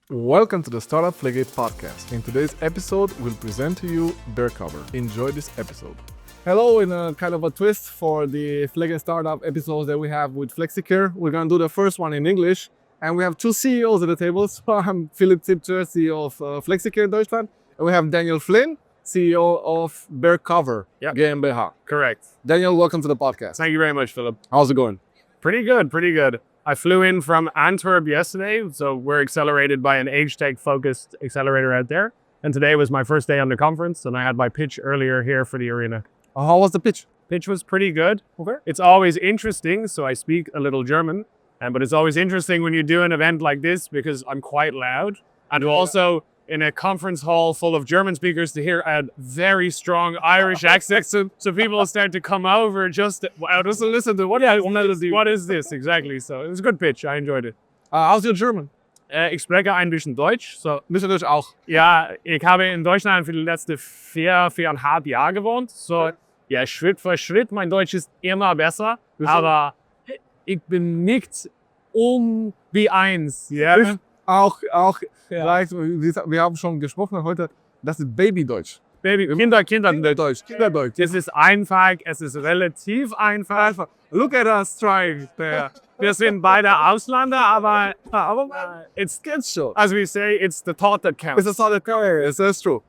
Welcome to the Startup Pflege podcast. In today's episode, we'll present to you BearCover. Enjoy this episode. Hello, in a kind of a twist for the Pflege startup episodes that we have with FLEXXI Care. We're going to do the first one in English, and we have two CEOs at the table. So I'm Philip Czipczer, CEO of FLEXXI Care Deutschland, and we have Daniel Flynn, CEO of BearCover GmbH. Correct. Daniel, welcome to the podcast. Thank you very much, Philip. How's it going? Pretty good. I flew in from Antwerp yesterday, so we're accelerated by an age tech focused accelerator out there. And today was my first day on the conference, and I had my pitch earlier here for the arena. How was the pitch? Pitch was pretty good. Okay. It's always interesting, so I speak a little German, but it's always interesting when you do an event like this because I'm quite loud. And also in a conference hall full of German speakers to hear a very strong Irish accent. So people start to come over just to listen to what is this exactly. So it was a good pitch. I enjoyed it. How's your German? Ich spreche ein bisschen Deutsch. So, Bisschen Deutsch auch. ja, ich habe in Deutschland für die letzten 4,5 Jahre gewohnt. So, ja, Schritt für Schritt. Mein Deutsch ist immer besser. Aber ich bin nicht B1. Ja? Auch, vielleicht, wir haben schon gesprochen heute, das ist Babydeutsch. Kinderdeutsch. Kinderdeutsch. Es ist einfach, es ist relativ einfach. Look at us trying there. Wir sind beide Ausländer, aber It's schon. as we say, it's the thought that counts. It's a solid career. Yes, that's true.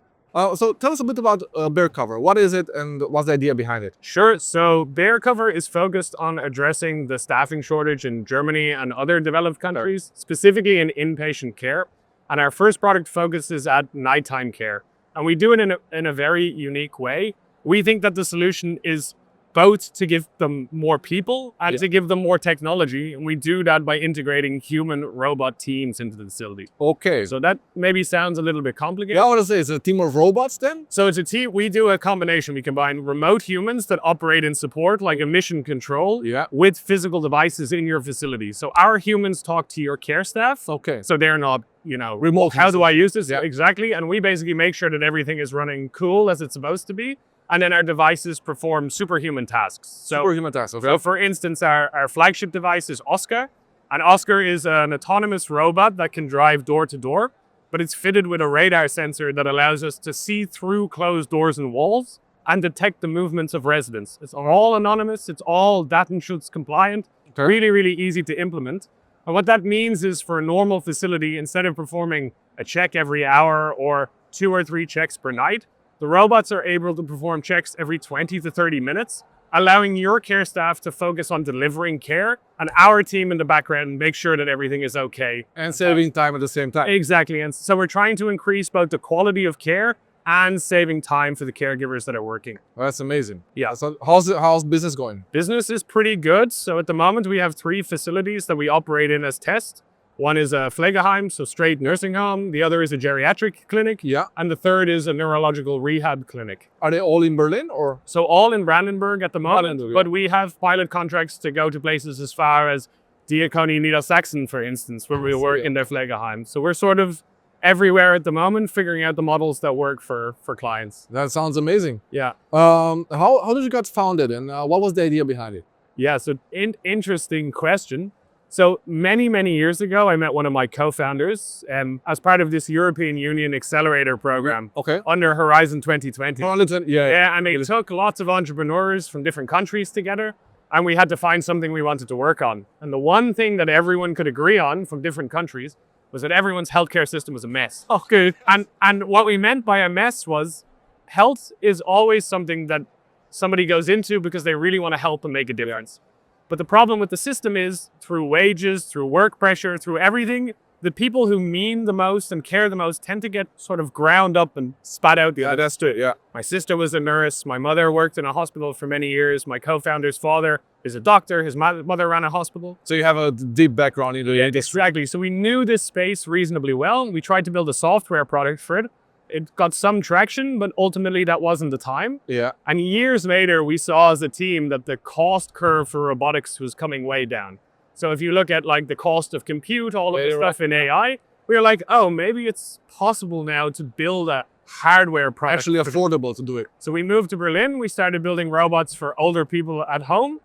So tell us a bit about BearCover. What is it and what's the idea behind it? Sure. So BearCover is focused on addressing the staffing shortage in Germany and other developed countries, specifically in inpatient care. And our first product focuses at nighttime care. And we do it in a very unique way. We think that the solution is both to give them more people and to give them more technology. And we do that by integrating human-robot teams into the facility. Okay. So that maybe sounds a little bit complicated. Yeah, I want to say, it's a team of robots then? So it's a team. We do a combination. We combine remote humans that operate in support, like a mission control, with physical devices in your facility. So our humans talk to your care staff. Okay. So they're not, Remote. how do I use this? Yeah. Exactly. And we basically make sure that everything is running cool as it's supposed to be. And then our devices perform superhuman tasks. Superhuman tasks. Okay. So for instance, our flagship device is Oscar. And Oscar is an autonomous robot that can drive door to door, but it's fitted with a radar sensor that allows us to see through closed doors and walls and detect the movements of residents. It's all anonymous. It's all Datenschutz compliant. Okay. Really, really easy to implement. And what that means is for a normal facility, instead of performing a check every hour or 2 or 3 checks per night, the robots are able to perform checks every 20 to 30 minutes, allowing your care staff to focus on delivering care and our team in the background make sure that everything is okay. And saving time at the same time. Exactly. And so we're trying to increase both the quality of care and saving time for the caregivers that are working. That's amazing. Yeah. So how's business going? Business is pretty good. So at the moment, we have 3 facilities that we operate in as test. One is a Pflegeheim, so straight nursing home. The other is a geriatric clinic. Yeah. And the third is a neurological rehab clinic. Are they all in Berlin or? So all in Brandenburg at the moment, Brandenburg, but we have pilot contracts to go to places as far as Diakonie Niedersachsen, for instance, where we work in their Pflegeheim. So we're sort of everywhere at the moment, figuring out the models that work for clients. That sounds amazing. Yeah. How did you get founded and what was the idea behind it? Yeah, so interesting question. So many, many years ago, I met one of my co-founders as part of this European Union accelerator program under Horizon 2020. Yeah. And they took lots of entrepreneurs from different countries together, and we had to find something we wanted to work on. And the one thing that everyone could agree on from different countries was that everyone's healthcare system was a mess. Okay. And what we meant by a mess was health is always something that somebody goes into because they really want to help and make a difference. But the problem with the system is through wages, through work pressure, through everything, the people who mean the most and care the most tend to get sort of ground up and spat out the other. That's true. Yeah. My sister was a nurse. My mother worked in a hospital for many years. My co-founder's father is a doctor. His mother ran a hospital. So you have a deep background in the Exactly. So we knew this space reasonably well. We tried to build a software product for it. It got some traction, but ultimately that wasn't the time. Yeah. And years later, we saw as a team that the cost curve for robotics was coming way down. So if you look at like the cost of compute, all of the stuff in AI, we were like, oh, maybe it's possible now to build a hardware product. Actually affordable to do it. So we moved to Berlin. We started building robots for older people at home.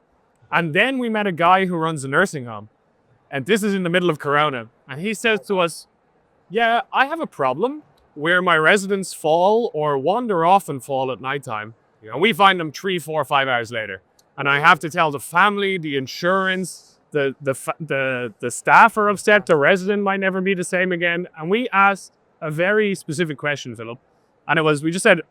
And then we met a guy who runs a nursing home. And this is in the middle of Corona. And he says to us, yeah, I have a problem where my residents fall or wander off and fall at nighttime. And we find them 3, 4, 5 hours later. And I have to tell the family, the insurance, the staff are upset, the resident might never be the same again. And we asked a very specific question, Philip. And it was, we just said,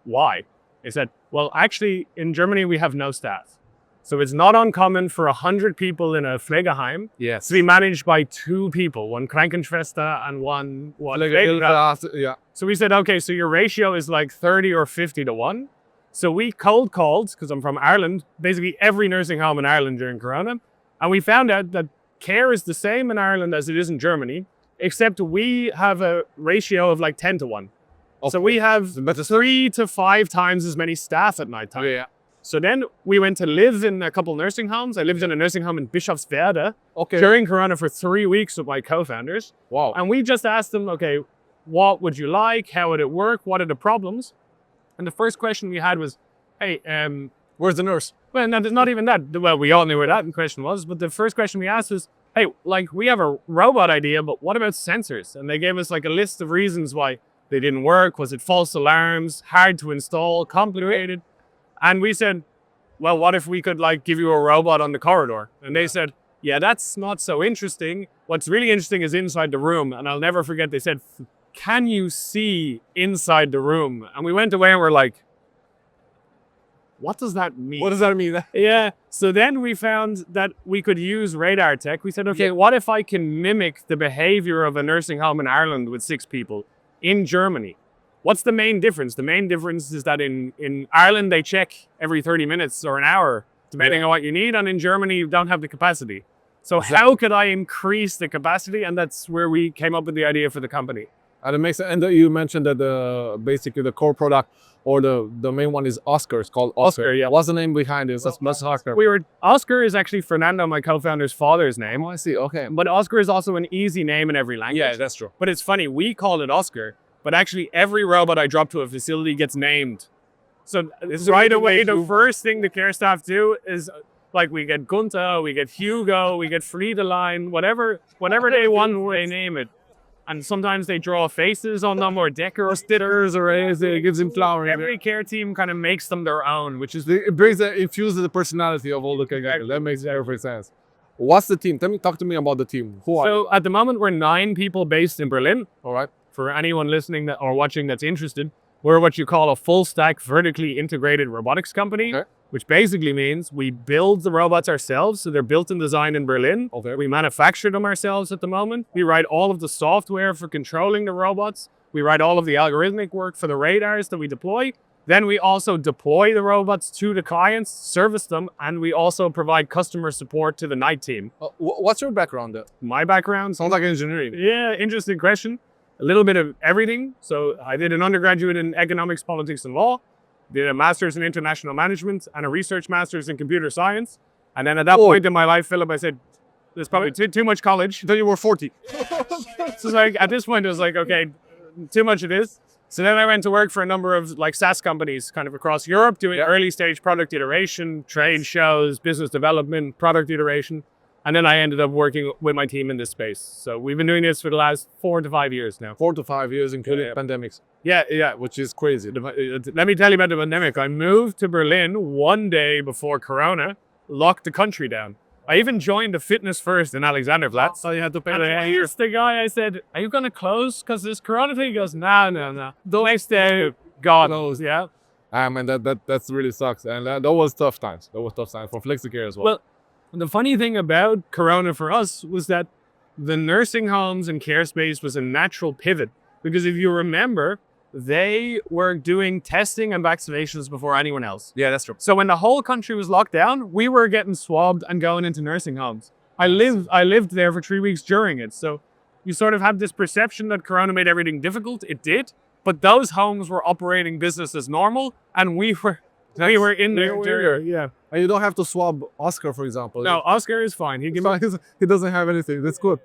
why? They said, well, actually, in Germany, we have no staff. So it's not uncommon for 100 people in a Pflegeheim to be managed by 2 people, one Krankenschwester and one Pflegekraft. Yeah. So we said, okay, so your ratio is like 30 or 50 to 1. So we cold called, because I'm from Ireland, basically every nursing home in Ireland during Corona. And we found out that care is the same in Ireland as it is in Germany, except we have a ratio of like 10 to 1. Okay. So we have 3 to 5 times as many staff at night time. Yeah. So then we went to live in a couple nursing homes. I lived in a nursing home in Bischofswerda during Corona for 3 weeks with my co-founders. Wow. And we just asked them, okay, what would you like? How would it work? What are the problems? And the first question we had was, hey, where's the nurse? Well, no, not even that. Well, we all knew where that question was. But the first question we asked was, hey, like, we have a robot idea, but what about sensors? And they gave us like a list of reasons why they didn't work. Was it false alarms, hard to install, complicated? And we said, well, what if we could like give you a robot on the corridor? And they said, yeah, that's not so interesting. What's really interesting is inside the room. And I'll never forget, they said, can you see inside the room? And we went away and we're like, what does that mean? What does that mean? Yeah. So then we found that we could use radar tech. We said, okay, what if I can mimic the behavior of a nursing home in Ireland with 6 people in Germany? What's the main difference? The main difference is that in Ireland, they check every 30 minutes or an hour, depending on what you need. And in Germany, you don't have the capacity. So how could I increase the capacity? And that's where we came up with the idea for the company. And it makes sense. And you mentioned that basically the core product or the main one is Oscar. It's called Oscar. Yeah. What's the name behind it? That's Oscar. Oscar is actually Fernando, my co-founder's father's name. Oh, I see. Okay. But Oscar is also an easy name in every language. Yeah, that's true. But it's funny, we call it Oscar, but actually every robot I drop to a facility gets named. So right away, the first thing the care staff do is like we get Gunther, we get Hugo, we get Friedeline, whatever they want, they name it. And sometimes they draw faces on them or decor stickers or it gives them flowers. Every care team kind of makes them their own, which is... It infuses the personality of all the care. Exactly. That makes perfect sense. What's the team? Talk to me about the team. Who are you? So at the moment, we're 9 people based in Berlin. All right. For anyone listening or watching that's interested, we're what you call a full stack vertically integrated robotics company. Okay. Which basically means we build the robots ourselves. So they're built and designed in Berlin. Okay. We manufacture them ourselves at the moment. We write all of the software for controlling the robots. We write all of the algorithmic work for the radars that we deploy. Then we also deploy the robots to the clients, service them, and we also provide customer support to the night team. What's your background? My background? Sounds like engineering. Yeah, interesting question. A little bit of everything. So I did an undergraduate in economics, politics, and law. Did a master's in international management and a research master's in computer science. And then at that point in my life, Philip, I said, there's probably too much college. Then you were 40. So like at this point, it was like, okay, too much it is. So then I went to work for a number of like SaaS companies kind of across Europe, doing early stage product iteration, trade shows, business development, product iteration. And then I ended up working with my team in this space. So we've been doing this for the last 4 to 5 years now. 4 to 5 years, including pandemics. Yeah. Which is crazy. Let me tell you about the pandemic. I moved to Berlin one day before Corona, locked the country down. I even joined the Fitness First in Alexanderplatz. So you had to pay Here's the guy, I said, are you going to close because this Corona thing? He goes, no. The next day, God knows, yeah. Man, that really sucks. And that was tough times. That was tough times for FLEXXI Care as well. Well, the funny thing about Corona for us was that the nursing homes and care space was a natural pivot. Because if you remember, they were doing testing and vaccinations before anyone else. Yeah, that's true. So when the whole country was locked down, we were getting swabbed and going into nursing homes. I lived there for 3 weeks during it. So you sort of have this perception that Corona made everything difficult. It did. But those homes were operating business as normal. And we were in there. Yeah. And you don't have to swab Oscar, for example. No, Oscar is fine. He doesn't have anything. That's good.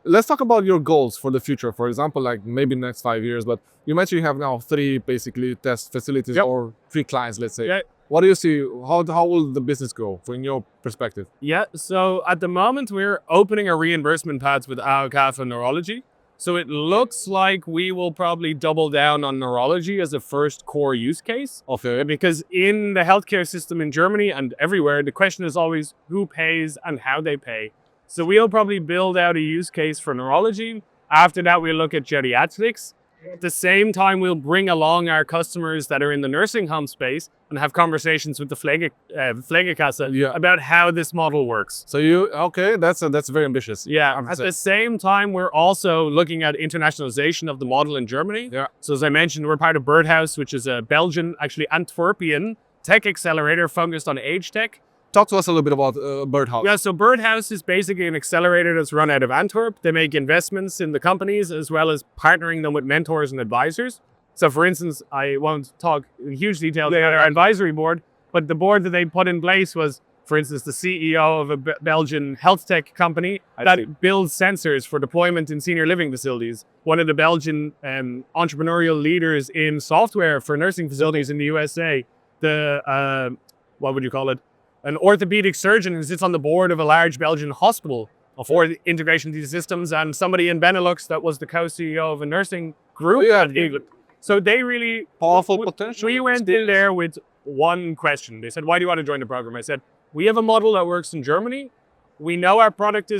Let's talk about your goals for the future. For example, like maybe next 5 years. But you mentioned you have now 3 basically test facilities or 3 clients, let's say. Yeah. What do you see? How will the business go from your perspective? Yeah. So at the moment, we're opening a reimbursement path with AOK and neurology. So it looks like we will probably double down on neurology as a first core use case. Okay. Because in the healthcare system in Germany and everywhere, the question is always who pays and how they pay. So we'll probably build out a use case for neurology. After that, we'll look at geriatrics. At the same time, we'll bring along our customers that are in the nursing home space and have conversations with the Pflegekräfte about how this model works. So that's very ambitious. Yeah. At the same time, we're also looking at internationalization of the model in Germany. Yeah. So as I mentioned, we're part of Birdhouse, which is a Belgian, actually Antwerpian tech accelerator focused on age tech. Talk to us a little bit about Birdhouse. Yeah, so Birdhouse is basically an accelerator that's run out of Antwerp. They make investments in the companies as well as partnering them with mentors and advisors. So for instance, I won't talk in huge detail about our advisory board, but the board that they put in place was, for instance, the CEO of a Belgian health tech company that builds sensors for deployment in senior living facilities. One of the Belgian entrepreneurial leaders in software for nursing facilities in the USA. What would you call it? An orthopedic surgeon who sits on the board of a large Belgian hospital for the integration of these systems, and somebody in Benelux that was the co-CEO of a nursing group. So they really powerful potential. We went in there with one question. They said, why do you want to join the program? I said, we have a model that works in Germany. We know our product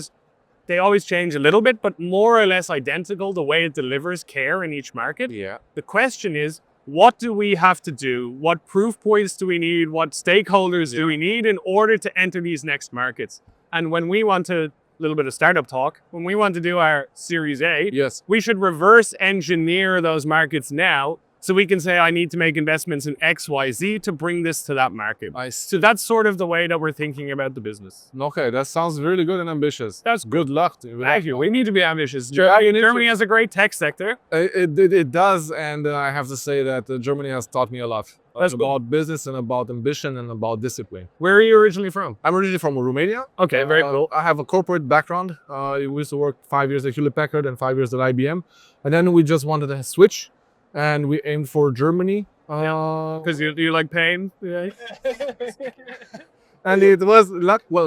they always change a little bit, but more or less identical the way it delivers care in each market. Yeah. The question is, what do we have to do? What proof points do we need? What stakeholders do we need in order to enter these next markets? And when we want to, a little bit of startup talk, when we want to do our Series A, we should reverse engineer those markets now so we can say, I need to make investments in X, Y, Z to bring this to that market. So that's sort of the way that we're thinking about the business. Okay, that sounds really good and ambitious. That's good luck. Thank you. We need to be ambitious. Germany has a great tech sector. It does, and I have to say that Germany has taught me a lot. About business and about ambition and about discipline. Where are you originally from? I'm originally from Romania. Okay, very cool. I have a corporate background. We used to work 5 years at Hewlett Packard and 5 years at IBM. And then we just wanted to switch. And we aimed for Germany. Because you like pain? Yeah. And it was,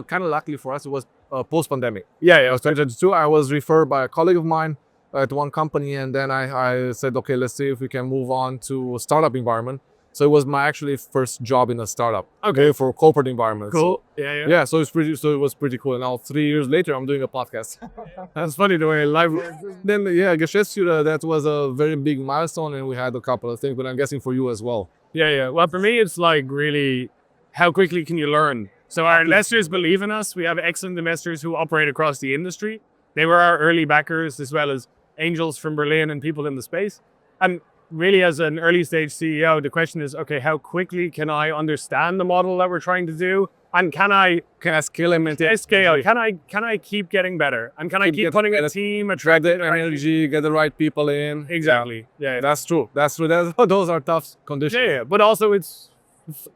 kind of luckily for us, it was post-pandemic. Yeah. It was 2022. I was referred by a colleague of mine at one company. And then I said, okay, let's see if we can move on to a startup environment. So it was my actually first job in a startup. Okay. For corporate environment. Cool. So, yeah. So it was pretty cool. And now 3 years later, I'm doing a podcast. That's funny the way life works. Then Geschäftsführer, that was a very big milestone, and we had a couple of things. But I'm guessing for you as well. Yeah. Well, for me, it's like really, how quickly can you learn? So our investors believe in us. We have excellent investors who operate across the industry. They were our early backers, as well as angels from Berlin and people in the space. And really, as an early stage CEO, the question is, okay, how quickly can I understand the model that we're trying to do? And can I scale them into scale? Can I keep getting better? And can I keep putting a team, attract the energy, get the right people in? Exactly. Yeah. That's true. Those are tough conditions. Yeah. But also it's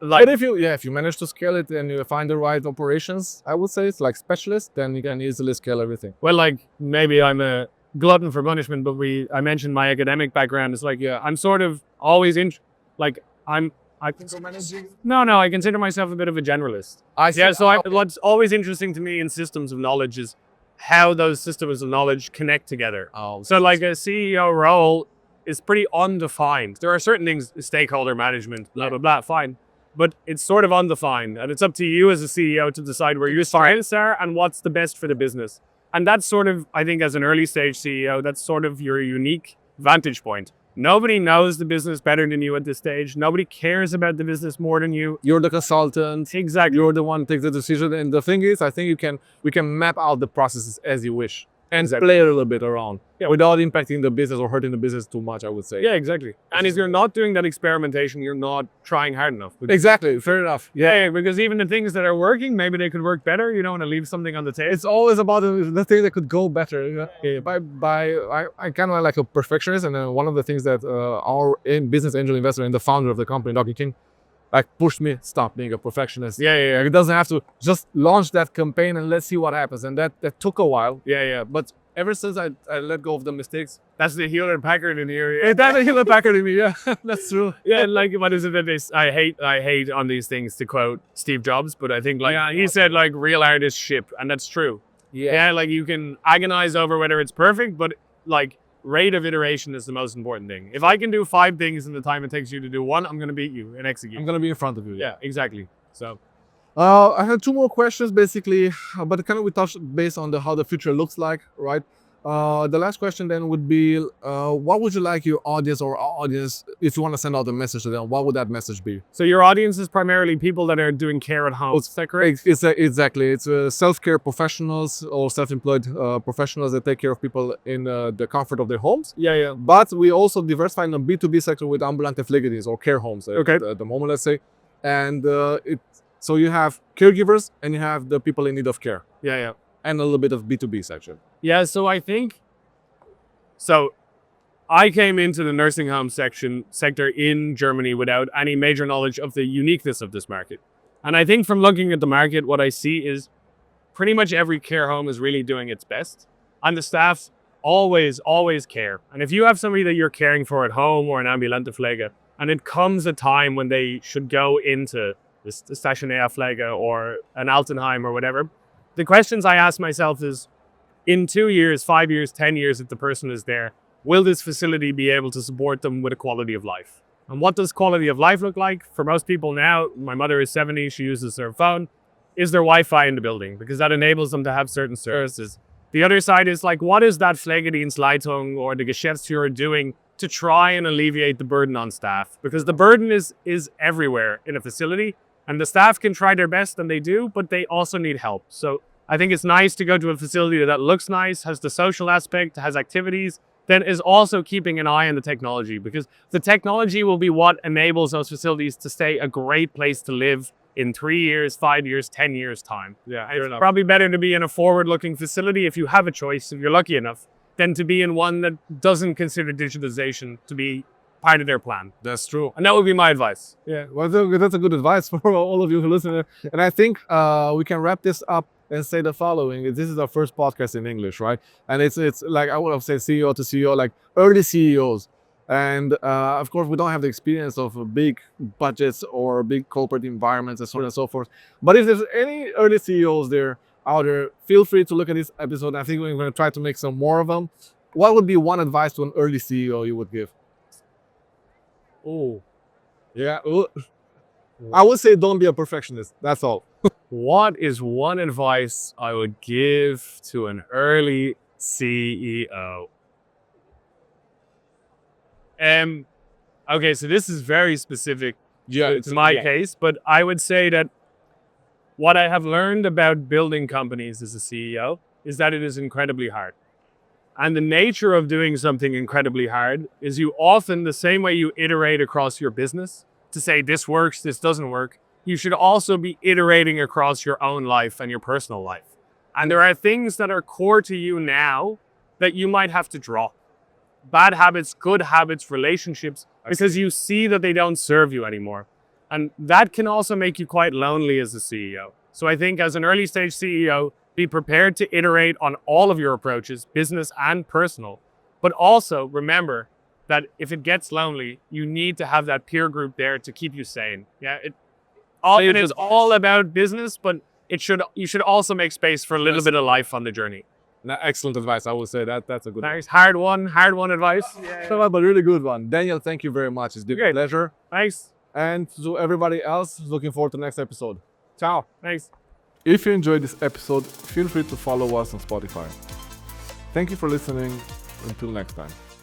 like, but if you manage to scale it and you find the right operations, I would say it's like specialist, then you can easily scale everything. Well, like maybe I'm a glutton for punishment, but I mentioned my academic background. It's like, I'm sort of always I consider myself a bit of a generalist. What's always interesting to me in systems of knowledge is how those systems of knowledge connect together. So like a CEO role is pretty undefined. There are certain things, stakeholder management, blah, blah, blah, fine. But it's sort of undefined. And it's up to you as a CEO to decide where your strengths are and what's the best for the business. And that's sort of, I think, as an early stage CEO, that's sort of your unique vantage point. Nobody knows the business better than you at this stage. Nobody cares about the business more than you. You're the consultant. Exactly. You're the one who takes the decision. And the thing is, I think we can map out the processes as you wish and play a little bit around without impacting the business or hurting the business too much, I would say. Yeah, exactly. And if you're not doing that experimentation, you're not trying hard enough. Exactly. Fair enough. Yeah, because even the things that are working, maybe they could work better. You don't want to leave something on the table. It's always about the thing that could go better. I kind of like a perfectionist, and one of the things that our business angel investor and the founder of the company, Dr. King, pushed me, stop being a perfectionist. Yeah. It doesn't have to, just launch that campaign and let's see what happens. And that took a while. Yeah. But ever since I let go of the mistakes. That's the Hewlett Packard in here. That's the Hewlett Packard in me, yeah. That's true. Yeah, like, what is it that I hate on these things to quote Steve Jobs, but I think he said real artists ship, and that's true. Yeah, like you can agonize over whether it's perfect, but like rate of iteration is the most important thing. If I can do 5 things in the time it takes you to do 1, I'm going to beat you and execute. I'm gonna be in front of you. Yeah, exactly. So I had 2 more questions basically, but kind of we touched based on how the future looks like, right? The last question then would be, what would you like your audience or our audience, if you want to send out a message to them, what would that message be? So your audience is primarily people that are doing care at home. Is that correct? Exactly. It's self-care professionals or self-employed professionals that take care of people in the comfort of their homes. Yeah. But we also diversify in the B2B sector with ambulante Pflegedienst or care homes at the moment, let's say. And so you have caregivers and you have the people in need of care. Yeah. And a little bit of B2B section. Yeah, so I think, I came into the nursing home sector in Germany without any major knowledge of the uniqueness of this market. And I think from looking at the market, what I see is pretty much every care home is really doing its best. And the staff always care. And if you have somebody that you're caring for at home or an ambulante Pflege, and it comes a time when they should go into the stationäre Pflege or an Altenheim or whatever, the questions I ask myself is, in 2 years, 5 years, 10 years, if the person is there, will this facility be able to support them with a quality of life? And what does quality of life look like? For most people now, my mother is 70, she uses her phone. Is there Wi-Fi in the building? Because that enables them to have certain services. The other side is like, what is that Pflegedienstleitung or the Geschäftsführer doing to try and alleviate the burden on staff? Because the burden is everywhere in a facility. And the staff can try their best, and they do, but they also need help. So I think it's nice to go to a facility that looks nice, has the social aspect, has activities, then is also keeping an eye on the technology, because the technology will be what enables those facilities to stay a great place to live in 3 years, 5 years, 10 years time. Yeah, it's probably better to be in a forward-looking facility if you have a choice, if you're lucky enough, than to be in one that doesn't consider digitalization to be part of their plan. That's true. And that would be my advice. Yeah, well, that's a good advice for all of you who listen. And I think we can wrap this up and say the following. This is our first podcast in English, right? And it's like, I would have said CEO to CEO, like early CEOs. And of course, we don't have the experience of big budgets or big corporate environments and so on and so forth. But if there's any early CEOs out there, feel free to look at this episode. I think we're going to try to make some more of them. What would be one advice to an early CEO you would give? Oh, yeah. I would say don't be a perfectionist. That's all. What is one advice I would give to an early CEO? Okay, so this is very specific to my case, but I would say that what I have learned about building companies as a CEO is that it is incredibly hard. And the nature of doing something incredibly hard is you often, the same way you iterate across your business to say this works, this doesn't work, you should also be iterating across your own life and your personal life. And there are things that are core to you now that you might have to drop. Bad habits, good habits, relationships, because you see that they don't serve you anymore. And that can also make you quite lonely as a CEO. So I think as an early stage CEO, be prepared to iterate on all of your approaches, business and personal. But also remember that if it gets lonely, you need to have that peer group there to keep you sane. Yeah, it's all about business, but you should also make space for a little bit of life on the journey. Excellent advice. I would say that's a good Thanks. Hard one advice. Yeah. But really good one. Daniel, thank you very much. It's been a pleasure. Thanks. And to everybody else, looking forward to the next episode. Ciao. Thanks. If you enjoyed this episode, feel free to follow us on Spotify. Thank you for listening. Until next time.